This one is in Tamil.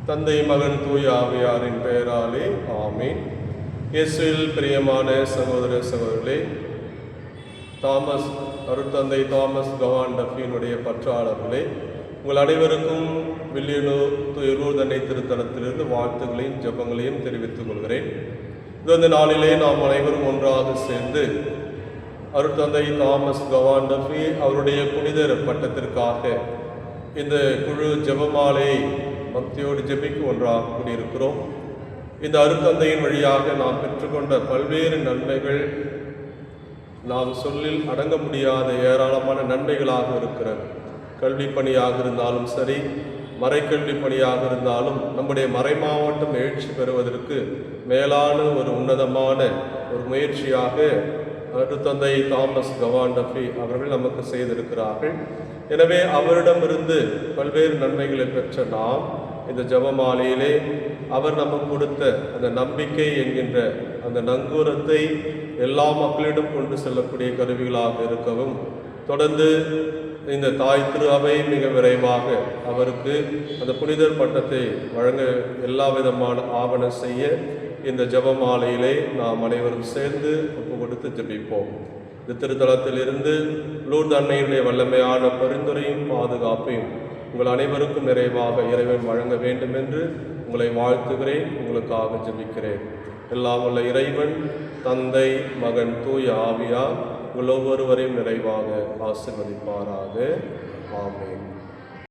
தந்தை மகன் தூய ஆவியாரின் பெயராலே ஆமீன். இயேசுவில் பிரியமான சகோதர சகோதரர்களே, அருட்தந்தை தாமஸ் கவான் டஃபியினுடைய பற்றாளர்களே, உங்கள் அனைவருக்கும் வில்லியனூர் தூய திருத்தலத்திலிருந்து வாழ்த்துக்களையும் ஜெபங்களையும் தெரிவித்துக் கொள்கிறேன். இந்த நாளிலே நாம் அனைவரும் ஒன்றாக சேர்ந்து அருட்தந்தை தாமஸ் கவான் டஃபி அவருடைய புனிதர் பட்டத்திற்காக இந்த குழு ஜெபமாலை பக்தியோடு ஜெபிக்கு ஒன்றாக கூடியிருக்கிறோம். இந்த அருட்தந்தையின் வழியாக நாம் பெற்றுக்கொண்ட பல்வேறு நன்மைகள் நாம் சொல்லில் அடங்க முடியாத ஏராளமான நன்மைகளாக இருக்கிறது. கல்வி பணியாக இருந்தாலும் சரி, மறைக்கல்வி பணியாக இருந்தாலும் நம்முடைய மறைமாவட்டம் எழுச்சி பெறுவதற்கு மேலான ஒரு உன்னதமான ஒரு முயற்சியாக அருட்தந்தை தாமஸ் கவான் டஃபி அவர்கள் நமக்கு செய்திருக்கிறார்கள். எனவே அவரிடமிருந்து பல்வேறு நன்மைகளை பெற்ற நாம் இந்த ஜெபமாலையிலே அவர் நமக்கு கொடுத்த அந்த நம்பிக்கை என்கின்ற அந்த நங்கூரத்தை எல்லா மக்களிடம் கொண்டு செல்லக்கூடிய கருவிகளாக இருக்கவும், தொடர்ந்து இந்த தாய் திரு அவை மிக விரைவாக அவருக்கு அந்த புனிதர் பட்டத்தை வழங்க எல்லா விதமான ஆவணம் செய்ய இந்த ஜெபமாலையிலே நாம் அனைவரும் சேர்ந்து ஒப்பு கொடுத்து ஜெபிப்போம். இந்த திருத்தலத்திலிருந்து லூர்து அன்னையுடைய வல்லமையான பரிந்துரையும் பாதுகாப்பையும் உங்கள் அனைவருக்கும் நிறைவாக இறைவன் வழங்க வேண்டும் என்று உங்களை வாழ்த்துகிறேன், உங்களுக்காக ஜெபிக்கிறேன். எல்லாம் உள்ள இறைவன் தந்தை மகன் தூய ஆவியார் உங்கள் ஒவ்வொருவரையும் நிறைவாக ஆசீர்வதிப்பாராக. ஆமென்.